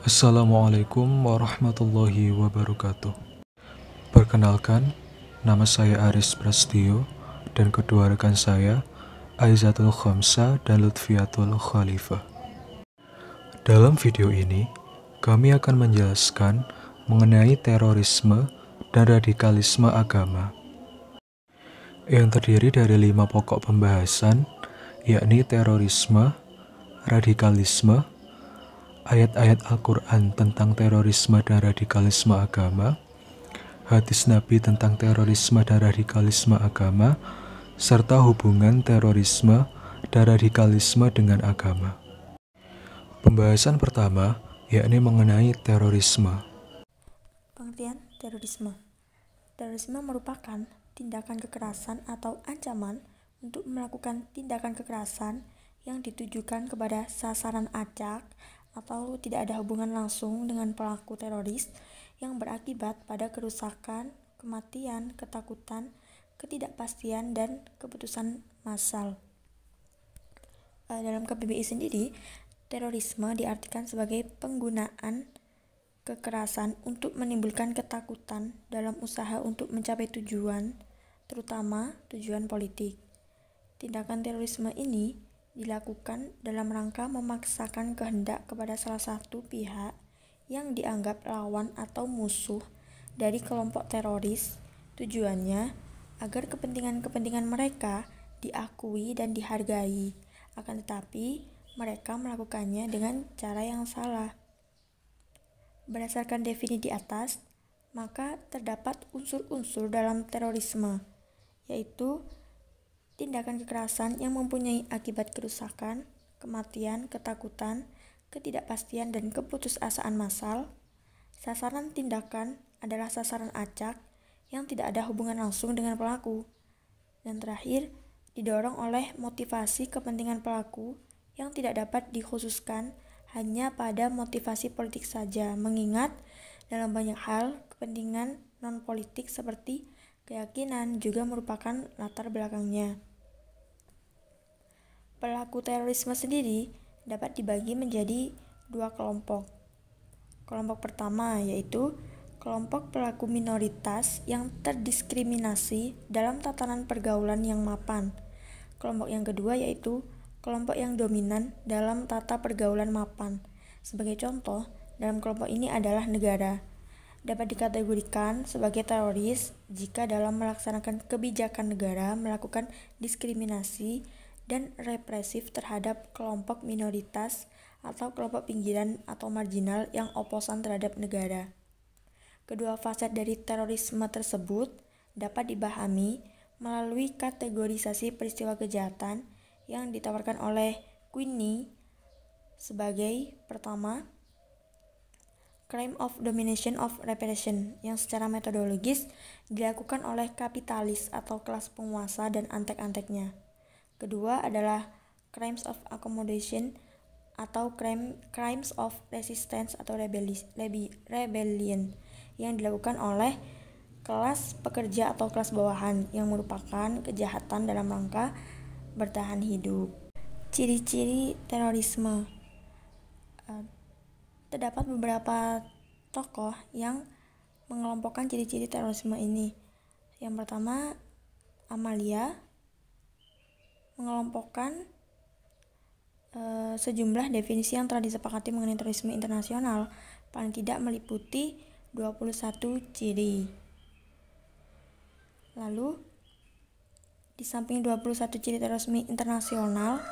Assalamualaikum warahmatullahi wabarakatuh. Perkenalkan, nama saya Aris Prastio dan kedua rekan saya, Aizatul Khamsa dan Lutfiatul Khalifah. Dalam video ini, kami akan menjelaskan mengenai terorisme dan radikalisme agama, yang terdiri dari 5 pokok pembahasan, yakni terorisme, radikalisme, ayat-ayat Al-Quran tentang terorisme dan radikalisme agama, hadis Nabi tentang terorisme dan radikalisme agama, serta hubungan terorisme dan radikalisme dengan agama. Pembahasan pertama yakni mengenai terorisme. Pengertian terorisme. Terorisme merupakan tindakan kekerasan atau ancaman untuk melakukan tindakan kekerasan yang ditujukan kepada sasaran acak atau tidak ada hubungan langsung dengan pelaku teroris yang berakibat pada kerusakan, kematian, ketakutan, ketidakpastian, dan keputusan massal. Dalam KBBI sendiri, terorisme diartikan sebagai penggunaan kekerasan untuk menimbulkan ketakutan dalam usaha untuk mencapai tujuan, terutama tujuan politik. Tindakan terorisme ini dilakukan dalam rangka memaksakan kehendak kepada salah satu pihak yang dianggap lawan atau musuh dari kelompok teroris, tujuannya agar kepentingan-kepentingan mereka diakui dan dihargai, akan tetapi mereka melakukannya dengan cara yang salah. Berdasarkan definisi di atas, maka terdapat unsur-unsur dalam terorisme, yaitu tindakan kekerasan yang mempunyai akibat kerusakan, kematian, ketakutan, ketidakpastian, dan keputusasaan massal. Sasaran tindakan adalah sasaran acak yang tidak ada hubungan langsung dengan pelaku. Dan terakhir, didorong oleh motivasi kepentingan pelaku yang tidak dapat dikhususkan hanya pada motivasi politik saja, mengingat dalam banyak hal kepentingan non-politik seperti keyakinan juga merupakan latar belakangnya. Pelaku terorisme sendiri dapat dibagi menjadi 2 kelompok. Kelompok pertama yaitu kelompok pelaku minoritas yang terdiskriminasi dalam tatanan pergaulan yang mapan. Kelompok yang kedua yaitu kelompok yang dominan dalam tata pergaulan mapan. Sebagai contoh, dalam kelompok ini adalah negara. Dapat dikategorikan sebagai teroris jika dalam melaksanakan kebijakan negara melakukan diskriminasi dan represif terhadap kelompok minoritas atau kelompok pinggiran atau marginal yang oposan terhadap negara. Kedua faset dari terorisme tersebut dapat dipahami melalui kategorisasi peristiwa kejahatan yang ditawarkan oleh Queenie sebagai pertama, crime of domination of repression yang secara metodologis dilakukan oleh kapitalis atau kelas penguasa dan antek-anteknya. Kedua adalah crimes of accommodation atau crimes of resistance atau rebellion yang dilakukan oleh kelas pekerja atau kelas bawahan yang merupakan kejahatan dalam rangka bertahan hidup. Ciri-ciri terorisme. Terdapat beberapa tokoh yang mengelompokkan ciri-ciri terorisme ini. Yang pertama, Amalia mengelompokkan sejumlah definisi yang telah disepakati mengenai terorisme internasional, paling tidak meliputi 21 ciri. Lalu, di samping 21 ciri terorisme internasional,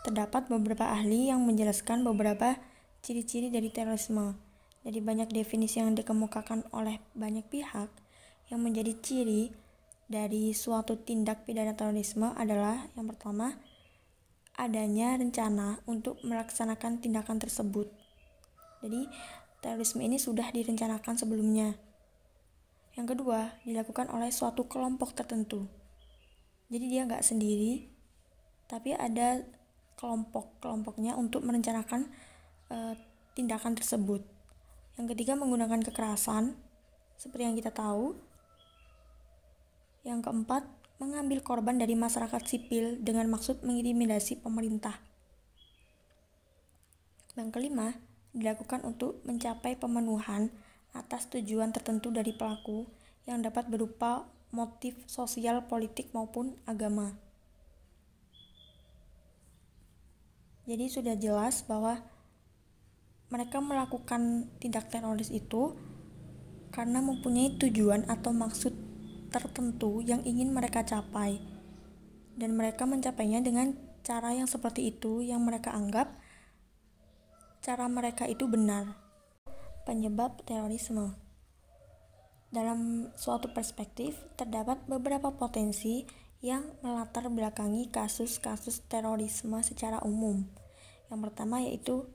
terdapat beberapa ahli yang menjelaskan beberapa ciri-ciri dari terorisme. Jadi banyak definisi yang dikemukakan oleh banyak pihak yang menjadi ciri dari suatu tindak pidana terorisme adalah yang pertama, adanya rencana untuk melaksanakan tindakan tersebut. Jadi terorisme ini sudah direncanakan sebelumnya. Yang kedua, dilakukan oleh suatu kelompok tertentu. Jadi dia nggak sendiri, tapi ada kelompok-kelompoknya untuk merencanakan tindakan tersebut. Yang ketiga, menggunakan kekerasan seperti yang kita tahu. Yang keempat, mengambil korban dari masyarakat sipil dengan maksud mengintimidasi pemerintah. Yang kelima, dilakukan untuk mencapai pemenuhan atas tujuan tertentu dari pelaku yang dapat berupa motif sosial, politik, maupun agama. Jadi sudah jelas bahwa mereka melakukan tindak teroris itu karena mempunyai tujuan atau maksud tertentu yang ingin mereka capai, dan mereka mencapainya dengan cara yang seperti itu yang mereka anggap cara mereka itu benar. Penyebab terorisme. Dalam suatu perspektif, terdapat beberapa potensi yang melatar belakangi kasus-kasus terorisme secara umum. Yang pertama yaitu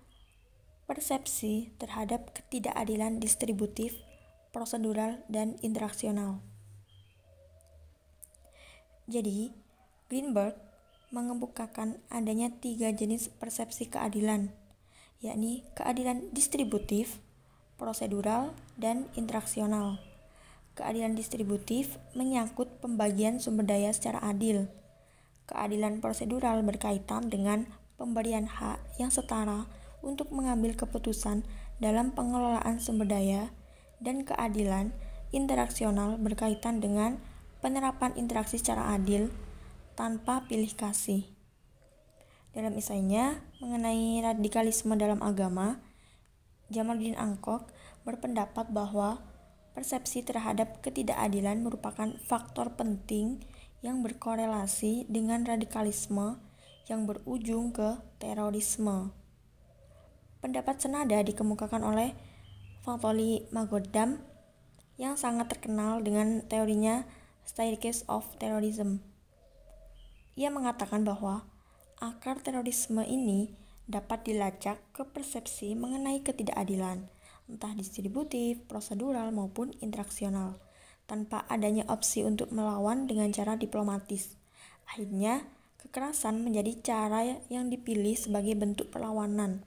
persepsi terhadap ketidakadilan distributif, prosedural, dan interaksional. Jadi, Greenberg mengemukakan adanya 3 jenis persepsi keadilan, yakni keadilan distributif, prosedural, dan interaksional. Keadilan distributif menyangkut pembagian sumber daya secara adil. Keadilan prosedural berkaitan dengan pemberian hak yang setara untuk mengambil keputusan dalam pengelolaan sumber daya, dan keadilan interaksional berkaitan dengan penerapan interaksi secara adil tanpa pilih kasih. Dalam esainya mengenai radikalisme dalam agama, Jamaluddin Angkok berpendapat bahwa persepsi terhadap ketidakadilan merupakan faktor penting yang berkorelasi dengan radikalisme yang berujung ke terorisme. Pendapat senada dikemukakan oleh Fatoli Magoddam yang sangat terkenal dengan teorinya Staircase of Terrorism. Ia mengatakan bahwa akar terorisme ini dapat dilacak ke persepsi mengenai ketidakadilan, entah distributif, prosedural, maupun interaksional, tanpa adanya opsi untuk melawan dengan cara diplomatis. Akhirnya, kekerasan menjadi cara yang dipilih sebagai bentuk perlawanan,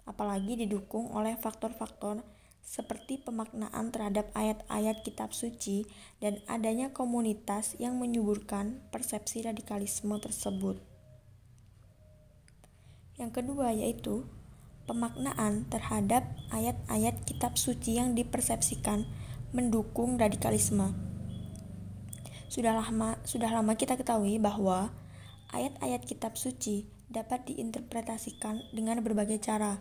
apalagi didukung oleh faktor-faktor seperti pemaknaan terhadap ayat-ayat kitab suci dan adanya komunitas yang menyuburkan persepsi radikalisme tersebut. Yang kedua yaitu pemaknaan terhadap ayat-ayat kitab suci yang dipersepsikan mendukung radikalisme. Sudah lama kita ketahui bahwa ayat-ayat kitab suci dapat diinterpretasikan dengan berbagai cara,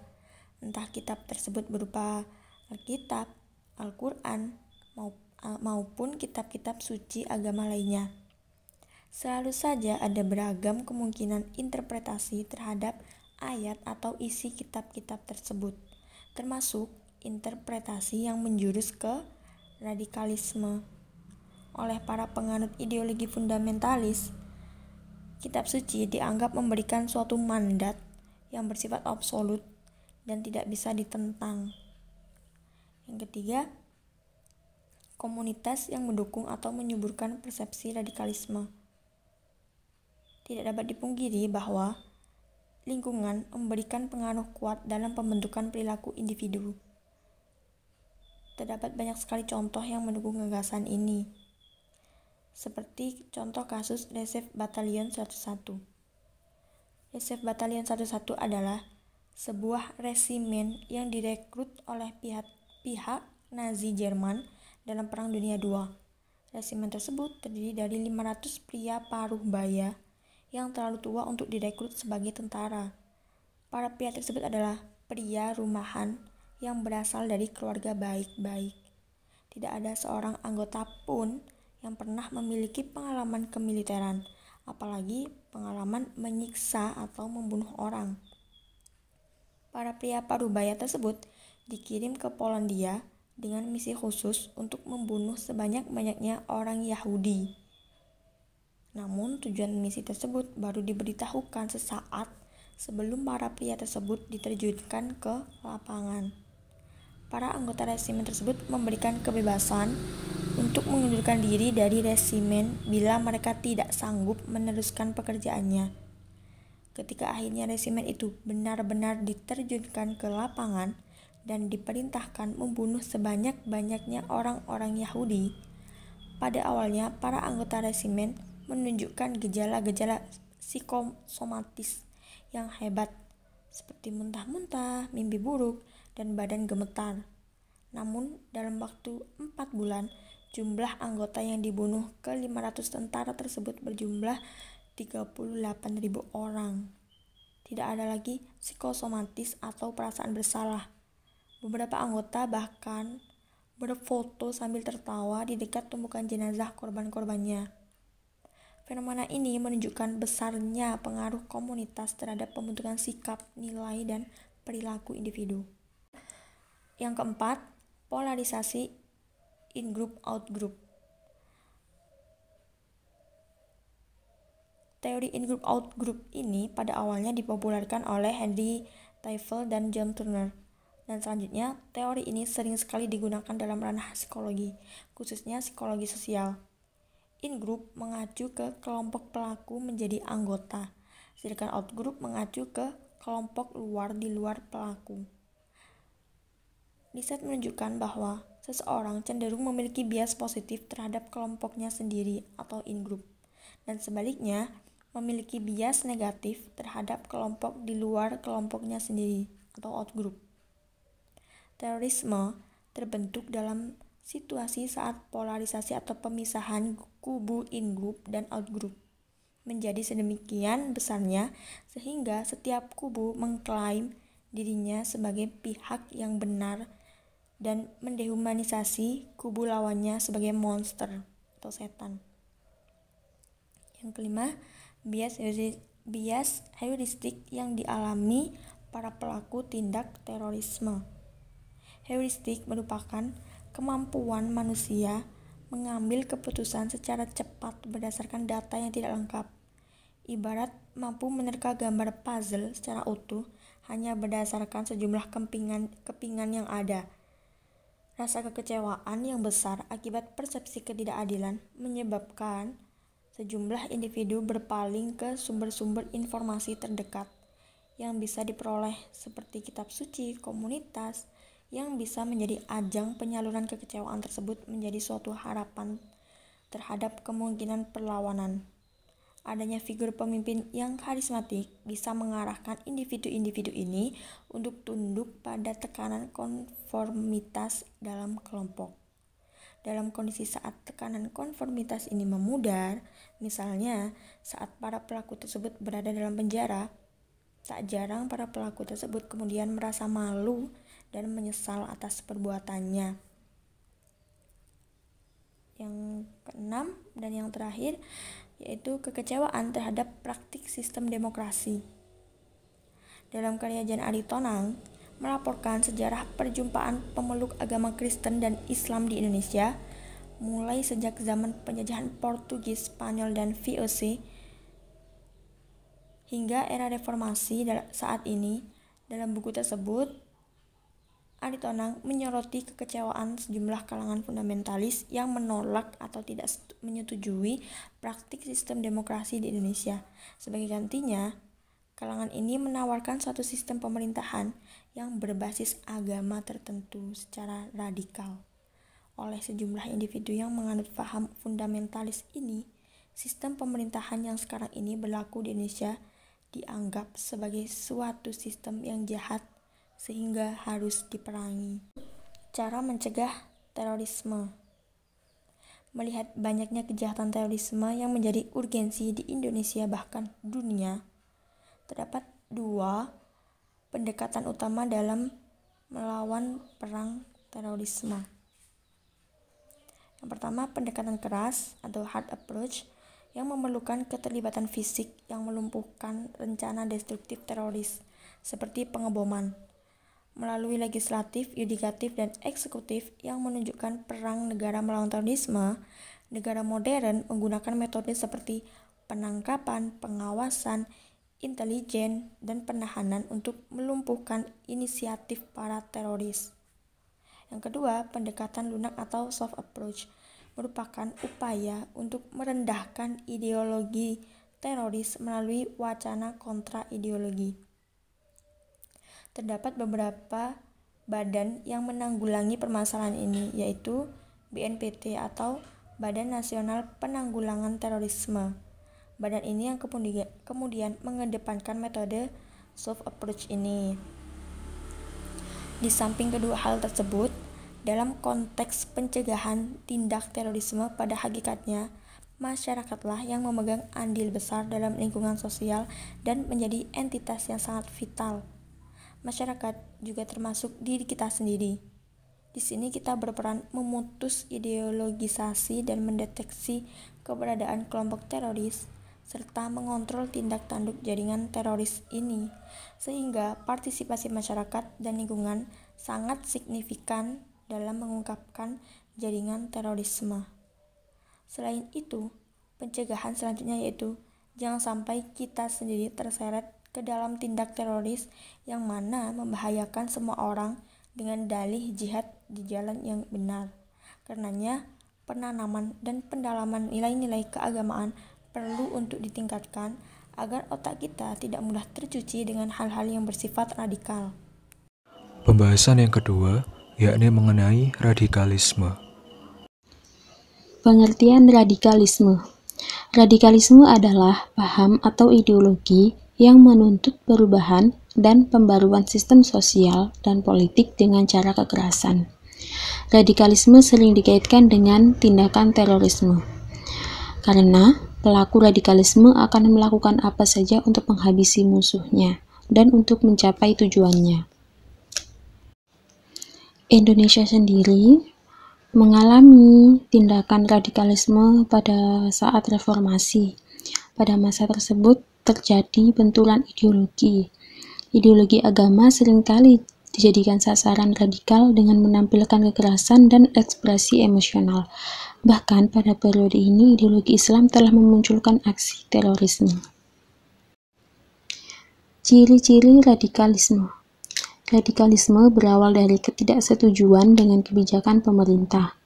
entah kitab tersebut berupa Alkitab, Al-Quran, maupun kitab-kitab suci agama lainnya. Selalu saja ada beragam kemungkinan interpretasi terhadap ayat atau isi kitab-kitab tersebut, termasuk interpretasi yang menjurus ke radikalisme. Oleh para penganut ideologi fundamentalis, kitab suci dianggap memberikan suatu mandat yang bersifat absolut dan tidak bisa ditentang. Yang ketiga, komunitas yang mendukung atau menyuburkan persepsi radikalisme. Tidak dapat dipungkiri bahwa lingkungan memberikan pengaruh kuat dalam pembentukan perilaku individu. Terdapat banyak sekali contoh yang mendukung gagasan ini, seperti contoh kasus Reserve Battalion 101. Reserve Battalion 101 adalah sebuah resimen yang direkrut oleh pihak Nazi Jerman dalam Perang Dunia II. Resimen tersebut terdiri dari 500 pria paruh baya yang terlalu tua untuk direkrut sebagai tentara. Para pria tersebut adalah pria rumahan yang berasal dari keluarga baik-baik. Tidak ada seorang anggota pun yang pernah memiliki pengalaman kemiliteran, apalagi pengalaman menyiksa atau membunuh orang. Para pria parubaya tersebut dikirim ke Polandia dengan misi khusus untuk membunuh sebanyak-banyaknya orang Yahudi. Namun tujuan misi tersebut baru diberitahukan sesaat sebelum para pria tersebut diterjunkan ke lapangan. Para anggota resimen tersebut memberikan kebebasan untuk mengundurkan diri dari resimen bila mereka tidak sanggup meneruskan pekerjaannya. Ketika akhirnya resimen itu benar-benar diterjunkan ke lapangan dan diperintahkan membunuh sebanyak-banyaknya orang-orang Yahudi, pada awalnya para anggota resimen menunjukkan gejala-gejala psikosomatis yang hebat, seperti muntah-muntah, mimpi buruk, dan badan gemetar. Namun, dalam waktu 4 bulan, jumlah anggota yang dibunuh ke 500 tentara tersebut berjumlah 38.000 orang. Tidak ada lagi psikosomatis atau perasaan bersalah. Beberapa anggota bahkan berfoto sambil tertawa di dekat tumpukan jenazah korban-korbannya. Fenomena ini menunjukkan besarnya pengaruh komunitas terhadap pembentukan sikap, nilai, dan perilaku individu. Yang keempat, polarisasi in-group, out-group. Teori in-group, out-group ini pada awalnya dipopulerkan oleh Henry Teufel dan John Turner. Dan selanjutnya, teori ini sering sekali digunakan dalam ranah psikologi, khususnya psikologi sosial. In-group mengacu ke kelompok pelaku menjadi anggota, sedangkan out-group mengacu ke kelompok luar di luar pelaku. Riset menunjukkan bahwa seseorang cenderung memiliki bias positif terhadap kelompoknya sendiri atau in-group, dan sebaliknya memiliki bias negatif terhadap kelompok di luar kelompoknya sendiri atau out-group. Terorisme terbentuk dalam situasi saat polarisasi atau pemisahan kubu in-group dan out-group menjadi sedemikian besarnya sehingga setiap kubu mengklaim dirinya sebagai pihak yang benar dan mendehumanisasi kubu lawannya sebagai monster atau setan. Yang kelima, bias heuristik yang dialami para pelaku tindak terorisme. Heuristik merupakan kemampuan manusia mengambil keputusan secara cepat berdasarkan data yang tidak lengkap. Ibarat mampu menerka gambar puzzle secara utuh hanya berdasarkan sejumlah kepingan yang ada. Rasa kekecewaan yang besar akibat persepsi ketidakadilan menyebabkan sejumlah individu berpaling ke sumber-sumber informasi terdekat yang bisa diperoleh seperti kitab suci, komunitas, yang bisa menjadi ajang penyaluran kekecewaan tersebut menjadi suatu harapan terhadap kemungkinan perlawanan. Adanya figur pemimpin yang karismatik bisa mengarahkan individu-individu ini untuk tunduk pada tekanan konformitas dalam kelompok. Dalam kondisi saat tekanan konformitas ini memudar, misalnya saat para pelaku tersebut berada dalam penjara, tak jarang para pelaku tersebut kemudian merasa malu dan menyesal atas perbuatannya. Yang keenam dan yang terakhir yaitu kekecewaan terhadap praktik sistem demokrasi. Dalam karya Jan Aritonang melaporkan sejarah perjumpaan pemeluk agama Kristen dan Islam di Indonesia mulai sejak zaman penjajahan Portugis, Spanyol, dan VOC hingga era reformasi saat ini. Dalam buku tersebut, Aritonang menyoroti kekecewaan sejumlah kalangan fundamentalis yang menolak atau tidak menyetujui praktik sistem demokrasi di Indonesia. Sebagai gantinya, kalangan ini menawarkan suatu sistem pemerintahan yang berbasis agama tertentu secara radikal. Oleh sejumlah individu yang menganut paham fundamentalis ini, sistem pemerintahan yang sekarang ini berlaku di Indonesia dianggap sebagai suatu sistem yang jahat sehingga harus diperangi. Cara mencegah terorisme. Melihat banyaknya kejahatan terorisme yang menjadi urgensi di Indonesia bahkan dunia, terdapat dua pendekatan utama dalam melawan perang terorisme. Yang pertama, pendekatan keras atau hard approach yang memerlukan keterlibatan fisik yang melumpuhkan rencana destruktif teroris seperti pengeboman. Melalui legislatif, yudikatif, dan eksekutif yang menunjukkan perang negara melawan terorisme, negara modern menggunakan metode seperti penangkapan, pengawasan, intelijen, dan penahanan untuk melumpuhkan inisiatif para teroris. Yang kedua, pendekatan lunak atau soft approach merupakan upaya untuk merendahkan ideologi teroris melalui wacana kontra ideologi. Terdapat beberapa badan yang menanggulangi permasalahan ini, yaitu BNPT atau Badan Nasional Penanggulangan Terorisme. Badan ini yang kemudian mengedepankan metode soft approach ini. Di samping kedua hal tersebut, dalam konteks pencegahan tindak terorisme pada hakikatnya, masyarakatlah yang memegang andil besar dalam lingkungan sosial dan menjadi entitas yang sangat vital. Masyarakat juga termasuk diri kita sendiri. Di sini kita berperan memutus ideologisasi dan mendeteksi keberadaan kelompok teroris, serta mengontrol tindak tanduk jaringan teroris ini, sehingga partisipasi masyarakat dan lingkungan sangat signifikan dalam mengungkapkan jaringan terorisme. Selain itu, pencegahan selanjutnya yaitu jangan sampai kita sendiri terseret ke dalam tindak teroris yang mana membahayakan semua orang dengan dalih jihad di jalan yang benar. Karenanya, penanaman dan pendalaman nilai-nilai keagamaan perlu untuk ditingkatkan agar otak kita tidak mudah tercuci dengan hal-hal yang bersifat radikal. Pembahasan yang kedua, yakni mengenai radikalisme. Pengertian radikalisme. Radikalisme adalah paham atau ideologi yang menuntut perubahan dan pembaruan sistem sosial dan politik dengan cara kekerasan. Radikalisme sering dikaitkan dengan tindakan terorisme, karena pelaku radikalisme akan melakukan apa saja untuk menghabisi musuhnya dan untuk mencapai tujuannya. Indonesia sendiri mengalami tindakan radikalisme pada saat reformasi. Pada masa tersebut terjadi benturan ideologi. Ideologi agama seringkali dijadikan sasaran radikal dengan menampilkan kekerasan dan ekspresi emosional. Bahkan pada periode ini ideologi Islam telah memunculkan aksi terorisme. Ciri-ciri radikalisme. Radikalisme berawal dari ketidaksetujuan dengan kebijakan pemerintah.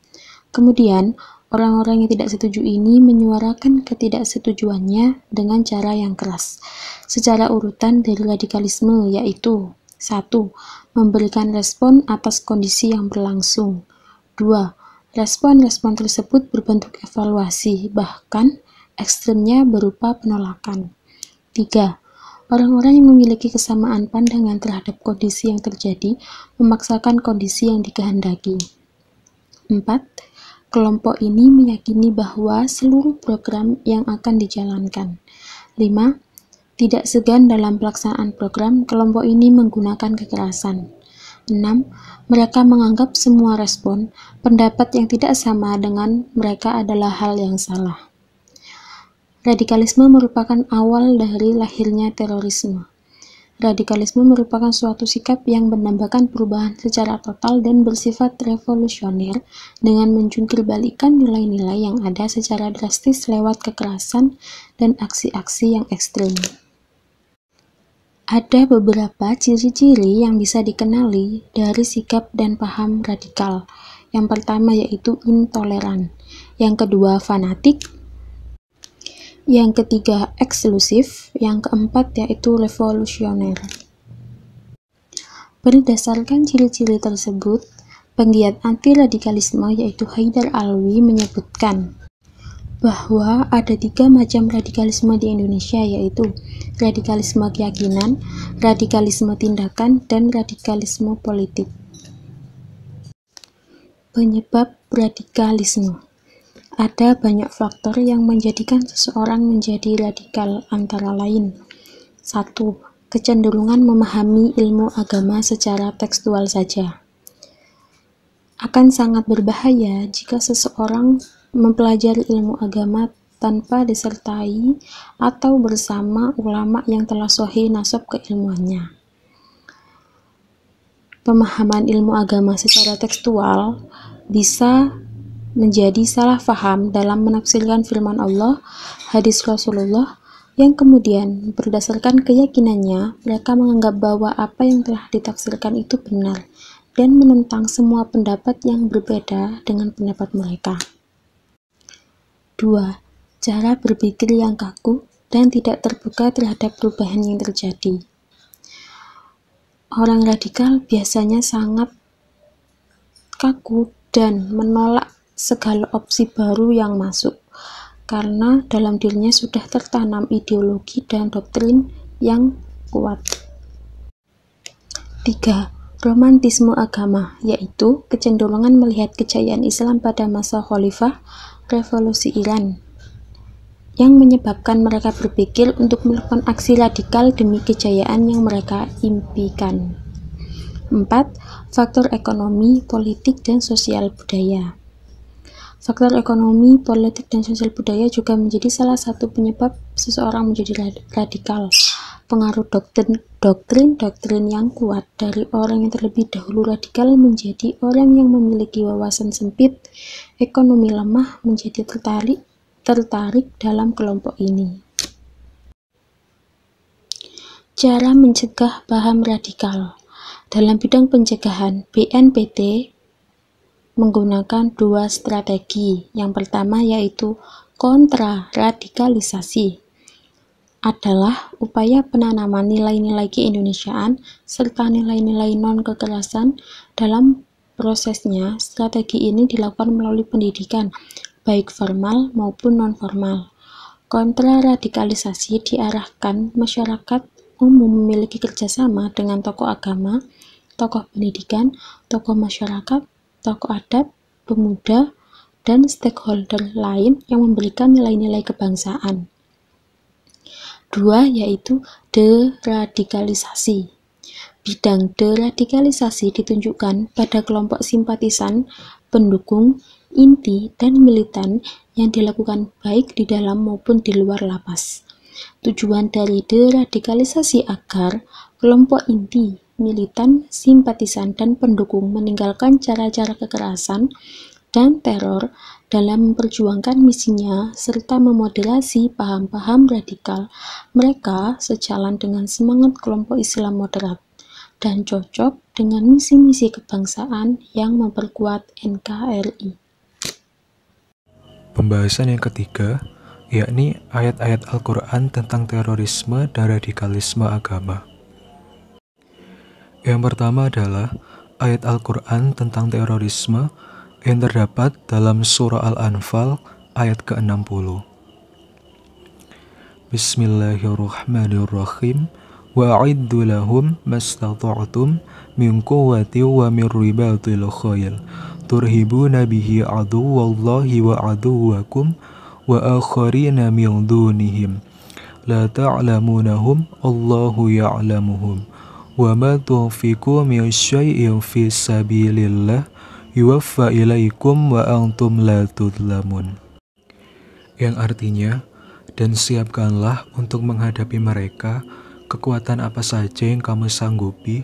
Kemudian, orang-orang yang tidak setuju ini menyuarakan ketidaksetujuannya dengan cara yang keras. Secara urutan dari radikalisme yaitu 1. Memberikan respon atas kondisi yang berlangsung. 2. Respon-respon tersebut berbentuk evaluasi, bahkan ekstremnya berupa penolakan. 3. Orang-orang yang memiliki kesamaan pandangan terhadap kondisi yang terjadi memaksakan kondisi yang dikehendaki. 4. Kelompok ini meyakini bahwa seluruh program yang akan dijalankan. 5. Tidak segan dalam pelaksanaan program, kelompok ini menggunakan kekerasan. 6. Mereka menganggap semua respon, pendapat yang tidak sama dengan mereka adalah hal yang salah. Radikalisme merupakan awal dari lahirnya terorisme. Radikalisme merupakan suatu sikap yang menambahkan perubahan secara total dan bersifat revolusioner dengan menjungkirbalikkan nilai-nilai yang ada secara drastis lewat kekerasan dan aksi-aksi yang ekstrem. Ada beberapa ciri-ciri yang bisa dikenali dari sikap dan paham radikal. Yang pertama yaitu intoleran, yang kedua fanatik, yang ketiga eksklusif, yang keempat yaitu revolusioner. Berdasarkan ciri-ciri tersebut, penggiat anti-radikalisme yaitu Haidar Alwi menyebutkan bahwa ada 3 macam radikalisme di Indonesia, yaitu radikalisme keyakinan, radikalisme tindakan, dan radikalisme politik. Penyebab radikalisme. Ada banyak faktor yang menjadikan seseorang menjadi radikal, antara lain 1. Kecenderungan memahami ilmu agama secara tekstual saja. Akan sangat berbahaya jika seseorang mempelajari ilmu agama tanpa disertai atau bersama ulama yang telah sahih nasab keilmuannya. Pemahaman ilmu agama secara tekstual bisa menjadi salah faham dalam menafsirkan firman Allah, hadis Rasulullah, yang kemudian berdasarkan keyakinannya mereka menganggap bahwa apa yang telah ditafsirkan itu benar dan menentang semua pendapat yang berbeda dengan pendapat mereka. 2. Cara berpikir yang kaku dan tidak terbuka terhadap perubahan yang terjadi. Orang radikal biasanya sangat kaku dan menolak segala opsi baru yang masuk, karena dalam dirinya sudah tertanam ideologi dan doktrin yang kuat. 3. romantisme agama, yaitu kecenderungan melihat kejayaan Islam pada masa Khalifah Revolusi Iran, yang menyebabkan mereka berpikir untuk melakukan aksi radikal demi kejayaan yang mereka impikan. 4. Faktor ekonomi, politik, dan sosial budaya. Faktor ekonomi, politik, dan sosial budaya juga menjadi salah satu penyebab seseorang menjadi radikal. Pengaruh doktrin yang kuat dari orang yang terlebih dahulu radikal menjadi orang yang memiliki wawasan sempit, ekonomi lemah menjadi tertarik dalam kelompok ini. Cara mencegah paham radikal. Dalam bidang pencegahan, BNPT menggunakan 2 strategi. Yang pertama yaitu kontraradikalisasi, adalah upaya penanaman nilai-nilai keindonesiaan serta nilai-nilai non-kekerasan. Dalam prosesnya, strategi ini dilakukan melalui pendidikan, baik formal maupun non-formal. Kontraradikalisasi diarahkan masyarakat umum memiliki kerjasama dengan tokoh agama, tokoh pendidikan, tokoh masyarakat, tokoh adat, pemuda, dan stakeholder lain yang memberikan nilai-nilai kebangsaan. 2 yaitu deradikalisasi. Bidang deradikalisasi ditunjukkan pada kelompok simpatisan, pendukung, inti, dan militan yang dilakukan baik di dalam maupun di luar lapas. Tujuan dari deradikalisasi agar kelompok inti, militan, simpatisan, dan pendukung meninggalkan cara-cara kekerasan dan teror dalam memperjuangkan misinya serta memoderasi paham-paham radikal mereka sejalan dengan semangat kelompok Islam moderat dan cocok dengan misi-misi kebangsaan yang memperkuat NKRI. Pembahasan yang ketiga, yakni ayat-ayat Al-Quran tentang terorisme dan radikalisme agama. Yang pertama adalah ayat Al-Quran tentang terorisme yang terdapat dalam surah Al-Anfal ayat ke-60. Bismillahirrahmanirrahim. Wa'iddu lahum mastata'tum min quwwati wa min ribatil khayl turhibuna bihi aduwallahi wa aduwakum wa akharina min dunihim la ta'lamunahum Allahu ya'lamuhum wa ma tunfiqu min syai'in fi sabilillah yuwaffa ilaikum wa antum la tudlamun. Yang artinya, dan siapkanlah untuk menghadapi mereka kekuatan apa saja yang kamu sanggupi,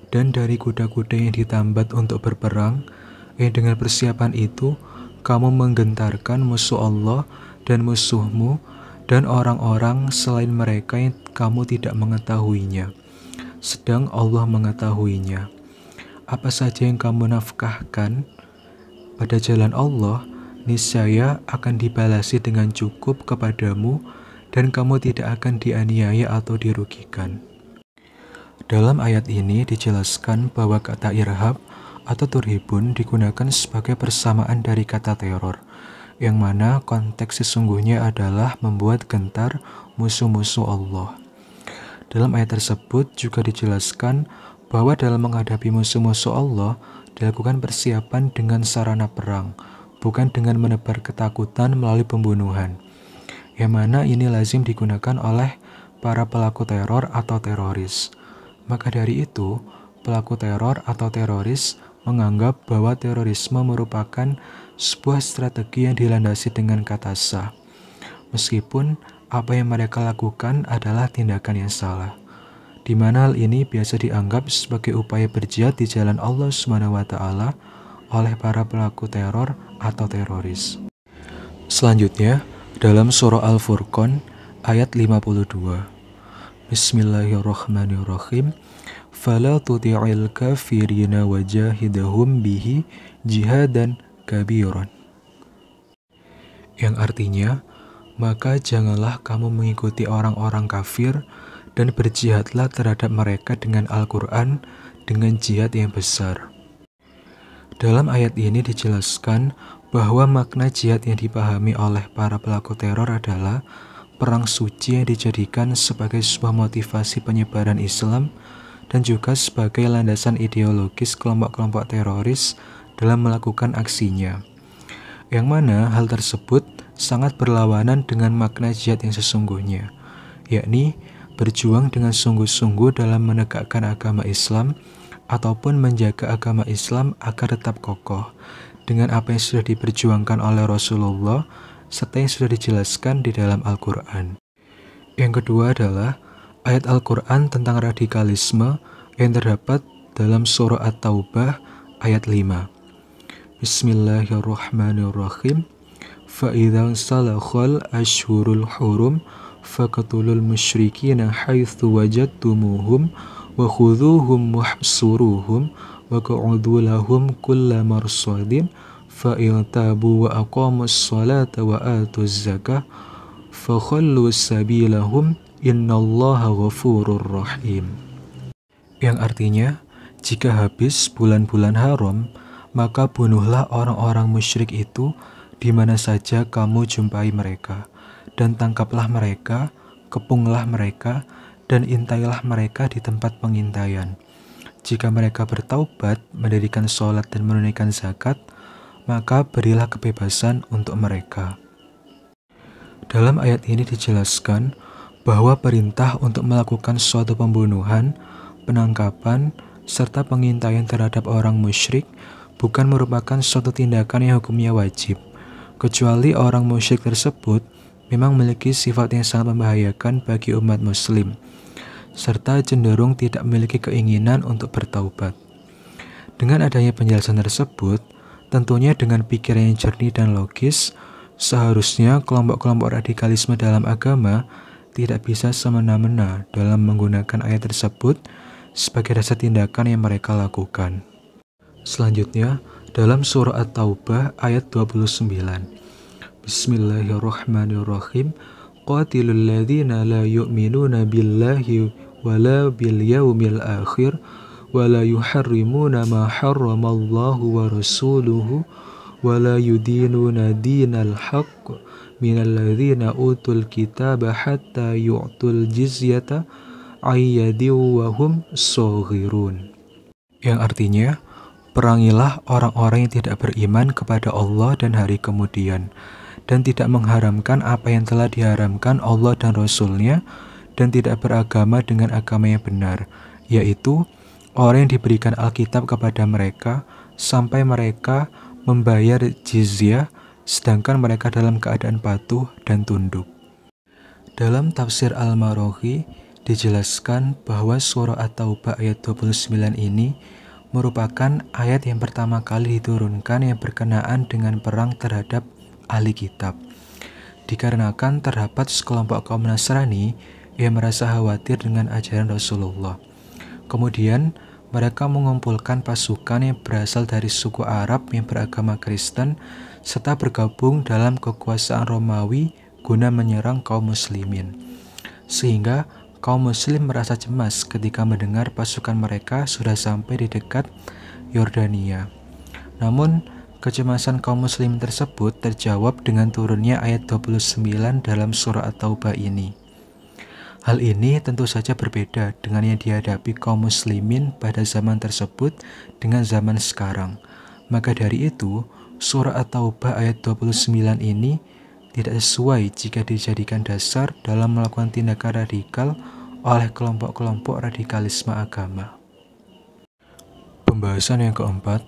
dan dari kuda-kuda yang ditambat untuk berperang, yang dengan persiapan itu kamu menggentarkan musuh Allah dan musuhmu dan orang-orang selain mereka yang kamu tidak mengetahuinya, sedang Allah mengetahuinya. Apa saja yang kamu nafkahkan pada jalan Allah, niscaya akan dibalasi dengan cukup kepadamu dan kamu tidak akan dianiaya atau dirugikan. Dalam ayat ini dijelaskan bahwa kata irhab atau turhibun digunakan sebagai persamaan dari kata teror, yang mana konteks sesungguhnya adalah membuat gentar musuh-musuh Allah. Dalam ayat tersebut juga dijelaskan bahwa dalam menghadapi musuh-musuh Allah dilakukan persiapan dengan sarana perang, bukan dengan menebar ketakutan melalui pembunuhan, yang mana ini lazim digunakan oleh para pelaku teror atau teroris. Maka dari itu, pelaku teror atau teroris menganggap bahwa terorisme merupakan sebuah strategi yang dilandasi dengan kata sah, meskipun apa yang mereka lakukan adalah tindakan yang salah, di mana hal ini biasa dianggap sebagai upaya berjihad di jalan Allah SWT oleh para pelaku teror atau teroris. Selanjutnya, dalam surah Al-Furqan ayat 52. Bismillahirrahmanirrahim. Fala tuti'il kafirina wajahidahum bihi jihadan kabiran. Yang artinya, maka janganlah kamu mengikuti orang-orang kafir dan berjihadlah terhadap mereka dengan Al-Quran dengan jihad yang besar. Dalam ayat ini dijelaskan bahwa makna jihad yang dipahami oleh para pelaku teror adalah perang suci yang dijadikan sebagai sebuah motivasi penyebaran Islam dan juga sebagai landasan ideologis kelompok-kelompok teroris dalam melakukan aksinya. Yang mana hal tersebut sangat berlawanan dengan makna jihad yang sesungguhnya, yakni berjuang dengan sungguh-sungguh dalam menegakkan agama Islam ataupun menjaga agama Islam agar tetap kokoh dengan apa yang sudah diperjuangkan oleh Rasulullah serta yang sudah dijelaskan di dalam Al-Quran. Yang kedua adalah ayat Al-Quran tentang radikalisme yang terdapat dalam surah At-Taubah ayat 5. Bismillahirrahmanirrahim. فَإِذَا انْسَلَخَ الْأَشْهُرُ الْحُرُمُ فَاقْتُلُوا الْمُشْرِكِينَ حَيْثُ وَجَدتُّمُوهُمْ وَخُذُوهُمْ وَاحْصُرُوهُمْ وَاقْعُدُوا لَهُمْ كُلَّ مَرْصَدٍ فَإِنْ تَابُوا وَأَقَامُوا الصَّلَاةَ وَآتُوا الزَّكَاةَ فَخَلُّوا سَبِيلَهُمْ إِنَّ اللَّهَ غَفُورٌ رَحِيمٌ. Yang artinya, jika habis bulan-bulan haram, maka bunuhlah orang-orang musyrik itu di mana saja kamu jumpai mereka, dan tangkaplah mereka, kepunglah mereka, dan intailah mereka di tempat pengintaian. Jika mereka bertaubat, mendirikan sholat dan menunaikan zakat, maka berilah kebebasan untuk mereka. Dalam ayat ini dijelaskan bahwa perintah untuk melakukan suatu pembunuhan, penangkapan, serta pengintaian terhadap orang musyrik bukan merupakan suatu tindakan yang hukumnya wajib, kecuali orang musyrik tersebut memang memiliki sifat yang sangat membahayakan bagi umat muslim, serta cenderung tidak memiliki keinginan untuk bertaubat. Dengan adanya penjelasan tersebut, tentunya dengan pikiran yang jernih dan logis, seharusnya kelompok-kelompok radikalisme dalam agama tidak bisa semena-mena dalam menggunakan ayat tersebut sebagai dasar tindakan yang mereka lakukan. Selanjutnya, dalam surah At-Taubah ayat 29. Bismillahirrahmanirrahim. Qatilul ladzina la yu'minuna billahi wala bil yaumil akhir wala yuharrimuna ma harramallahu wa rasuluhu wala yudinuna dinal haqq minal ladzina utul kitaba hatta yu'tul jizyata ayyadin wa hum shaghirun. Yang artinya, perangilah orang-orang yang tidak beriman kepada Allah dan hari kemudian, dan tidak mengharamkan apa yang telah diharamkan Allah dan Rasul-Nya, dan tidak beragama dengan agama yang benar, yaitu orang yang diberikan Alkitab kepada mereka sampai mereka membayar jizyah, sedangkan mereka dalam keadaan patuh dan tunduk. Dalam tafsir Al-Maraghi dijelaskan bahwa surah At-Taubah ayat 29 ini merupakan ayat yang pertama kali diturunkan yang berkenaan dengan perang terhadap ahli kitab, dikarenakan terdapat sekelompok kaum Nasrani yang merasa khawatir dengan ajaran Rasulullah. Kemudian mereka mengumpulkan pasukan yang berasal dari suku Arab yang beragama Kristen serta bergabung dalam kekuasaan Romawi guna menyerang kaum muslimin, sehingga kaum muslim merasa cemas ketika mendengar pasukan mereka sudah sampai di dekat Yordania. Namun, kecemasan kaum muslim tersebut terjawab dengan turunnya ayat 29 dalam surah At-Taubah ini. Hal ini tentu saja berbeda dengan yang dihadapi kaum muslimin pada zaman tersebut dengan zaman sekarang. Maka dari itu, surah At-Taubah ayat 29 ini tidak sesuai jika dijadikan dasar dalam melakukan tindakan radikal oleh kelompok-kelompok radikalisme agama. Pembahasan yang keempat,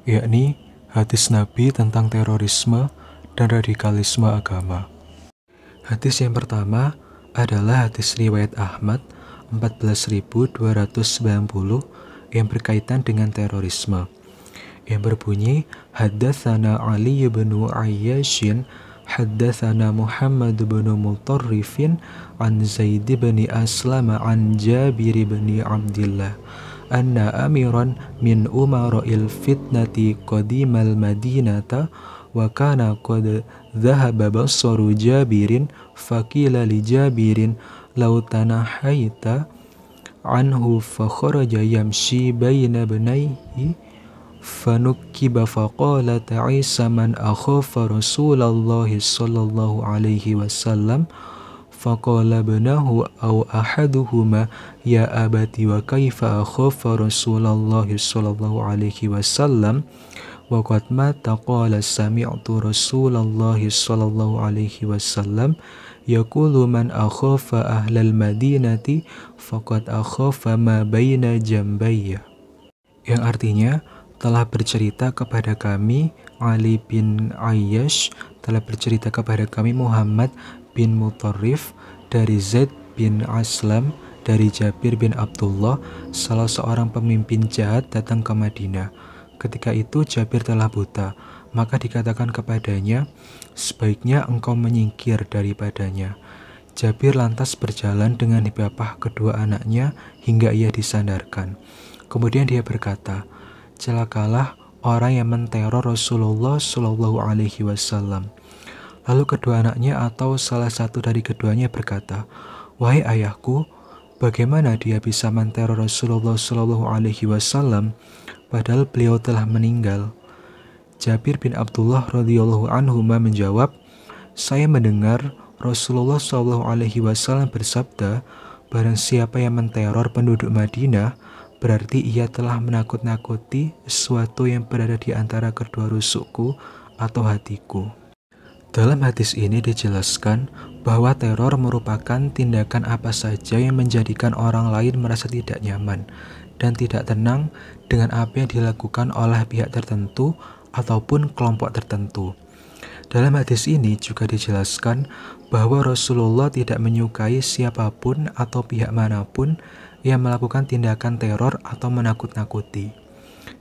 yakni hadis Nabi tentang terorisme dan radikalisme agama. Hadis yang pertama adalah hadis riwayat Ahmad 14.290 yang berkaitan dengan terorisme, yang berbunyi Haddatsana Ali bin Ayyashin Haddatsana Muhammad bin Mutarrifin an Zaid bin Aslam an Jabir bin Abdullah anna amiran min umara'il fitnati qadimal madinata wa kana qad dhahaba basaru Jabirin faqila li Jabirin law tanahaita anhu fa kharaja yamshi baina banayhi fanukiba faqala ta'isa man akhafa Rasulullah sallallahu alaihi wasallam faqala ibnahu aw ahaduhuma ya abati wa kaifa akhafa Rasulullah sallallahu alaihi wasallam wa qad mata qala sami'tu Rasulullah sallallahu alaihi wasallam yaqulu man akhafa ahlal madinati faqad akhafa ma baina jambayya, yang artinya telah bercerita kepada kami Ali bin Ayyash, telah bercerita kepada kami Muhammad bin Mutarrif dari Zaid bin Aslam dari Jabir bin Abdullah, salah seorang pemimpin jahat datang ke Madinah. Ketika itu Jabir telah buta, maka dikatakan kepadanya, sebaiknya engkau menyingkir daripadanya. Jabir lantas berjalan dengan bapak kedua anaknya hingga ia disandarkan. Kemudian dia berkata, celakalah orang yang menteror Rasulullah Shallallahu Alaihi Wasallam. Lalu kedua anaknya atau salah satu dari keduanya berkata, wahai ayahku, bagaimana dia bisa menteror Rasulullah Shallallahu Alaihi Wasallam padahal beliau telah meninggal? Jabir bin Abdullah radhiyallahu anhu menjawab, saya mendengar Rasulullah Shallallahu Alaihi Wasallam bersabda, barang siapa yang menteror penduduk Madinah, berarti ia telah menakut-nakuti sesuatu yang berada di antara kedua rusukku atau hatiku. Dalam hadis ini dijelaskan bahwa teror merupakan tindakan apa saja yang menjadikan orang lain merasa tidak nyaman dan tidak tenang dengan apa yang dilakukan oleh pihak tertentu ataupun kelompok tertentu. Dalam hadis ini juga dijelaskan bahwa Rasulullah tidak menyukai siapapun atau pihak manapun yang melakukan tindakan teror atau menakut-nakuti.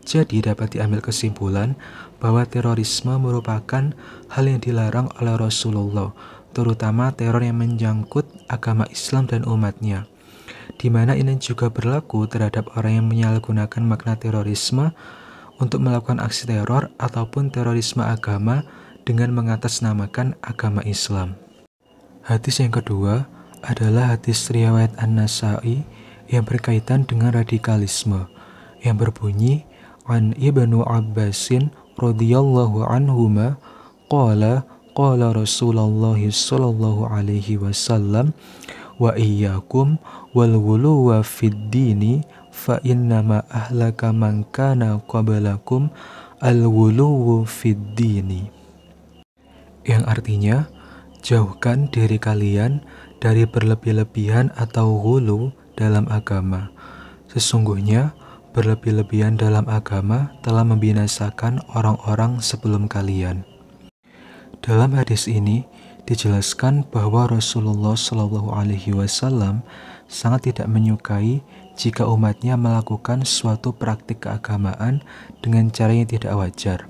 Jadi dapat diambil kesimpulan bahwa terorisme merupakan hal yang dilarang oleh Rasulullah, terutama teror yang menyangkut agama Islam dan umatnya, di mana ini juga berlaku terhadap orang yang menyalahgunakan makna terorisme untuk melakukan aksi teror ataupun terorisme agama dengan mengatasnamakan agama Islam. Hadis yang kedua adalah hadis riwayat An-Nasa'i yang berkaitan dengan radikalisme, yang berbunyi an Ibnu Abbasin radhiyallahu anhuma qala Rasulullah sallallahu alaihi wasallam wa iyyakum wal ghuluwa fid dini fa innama ahlaka man kana qablakum al ghuluwu fid dini, yang artinya jauhkan diri kalian dari berlebih-lebihan atau ghulu dalam agama. Sesungguhnya berlebih-lebihan dalam agama telah membinasakan orang-orang sebelum kalian. Dalam hadis ini dijelaskan bahwa Rasulullah Shallallahu Alaihi Wasallam sangat tidak menyukai jika umatnya melakukan suatu praktik keagamaan dengan cara yang tidak wajar.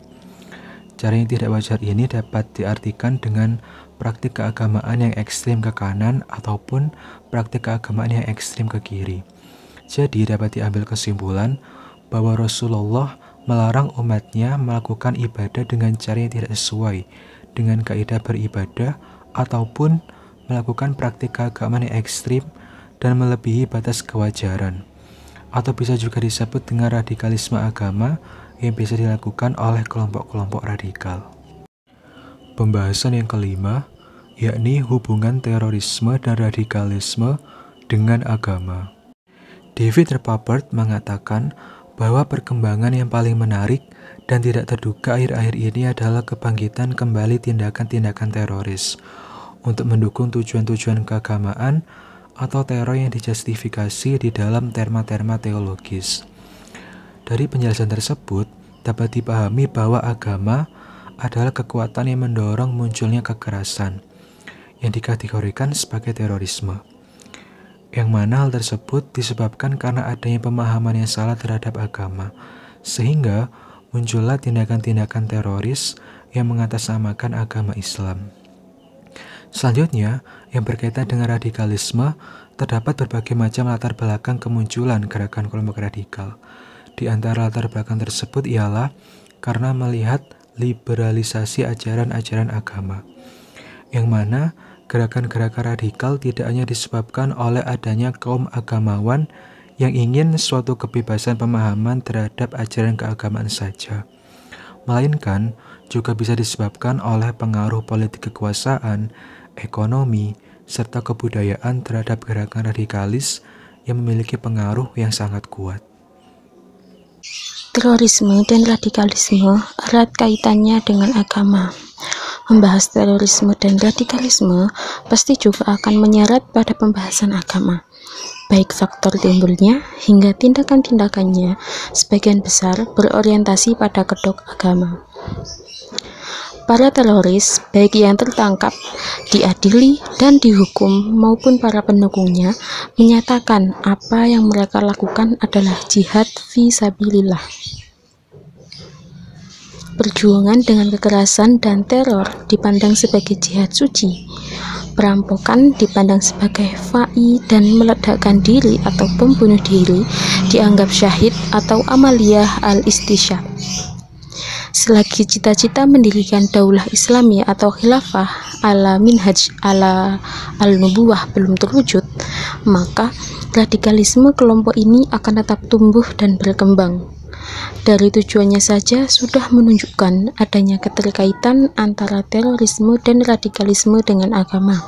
Cara yang tidak wajar ini dapat diartikan dengan praktik keagamaan yang ekstrim ke kanan ataupun praktik keagamaan yang ekstrim ke kiri. Jadi dapat diambil kesimpulan bahwa Rasulullah melarang umatnya melakukan ibadah dengan cara yang tidak sesuai dengan kaidah beribadah ataupun melakukan praktik keagamaan yang ekstrim dan melebihi batas kewajaran, atau bisa juga disebut dengan radikalisme agama yang bisa dilakukan oleh kelompok-kelompok radikal. Pembahasan yang kelima, yakni hubungan terorisme dan radikalisme dengan agama. David Rappaport mengatakan bahwa perkembangan yang paling menarik dan tidak terduga akhir-akhir ini adalah kebangkitan kembali tindakan-tindakan teroris untuk mendukung tujuan-tujuan keagamaan atau teror yang dijustifikasi di dalam terma-terma teologis. Dari penjelasan tersebut, dapat dipahami bahwa agama adalah kekuatan yang mendorong munculnya kekerasan, yang dikategorikan sebagai terorisme. Yang mana hal tersebut disebabkan karena adanya pemahaman yang salah terhadap agama, sehingga muncullah tindakan-tindakan teroris yang mengatasnamakan agama Islam. Selanjutnya, yang berkaitan dengan radikalisme, terdapat berbagai macam latar belakang kemunculan gerakan kelompok radikal. Di antara latar belakang tersebut ialah karena melihat liberalisasi ajaran-ajaran agama, yang mana gerakan-gerakan radikal tidak hanya disebabkan oleh adanya kaum agamawan yang ingin suatu kebebasan pemahaman terhadap ajaran keagamaan saja, melainkan juga bisa disebabkan oleh pengaruh politik kekuasaan, ekonomi, serta kebudayaan terhadap gerakan radikalis yang memiliki pengaruh yang sangat kuat. Terorisme dan radikalisme erat kaitannya dengan agama. Membahas terorisme dan radikalisme pasti juga akan menyeret pada pembahasan agama, baik faktor timbulnya hingga tindakan-tindakannya sebagian besar berorientasi pada kedok agama. Para teroris, baik yang tertangkap, diadili, dan dihukum maupun para pendukungnya, menyatakan apa yang mereka lakukan adalah jihad fi sabilillah. Perjuangan dengan kekerasan dan teror dipandang sebagai jihad suci. Perampokan dipandang sebagai fa'i, dan meledakkan diri atau bom bunuh diri dianggap syahid atau amaliyah al-istishhad. Selagi cita-cita mendirikan daulah Islami atau khilafah ala minhaj ala al-nubuwah belum terwujud, maka radikalisme kelompok ini akan tetap tumbuh dan berkembang. Dari tujuannya saja sudah menunjukkan adanya keterkaitan antara terorisme dan radikalisme dengan agama.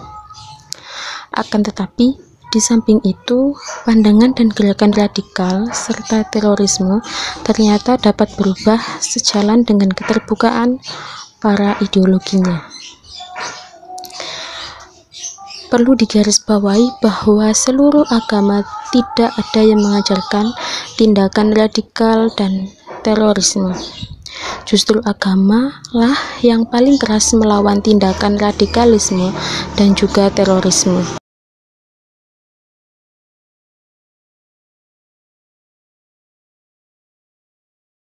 Akan tetapi, di samping itu, pandangan dan gerakan radikal serta terorisme ternyata dapat berubah sejalan dengan keterbukaan para ideologinya. Perlu digarisbawahi bahwa seluruh agama tidak ada yang mengajarkan tindakan radikal dan terorisme. Justru agama lah yang paling keras melawan tindakan radikalisme dan juga terorisme.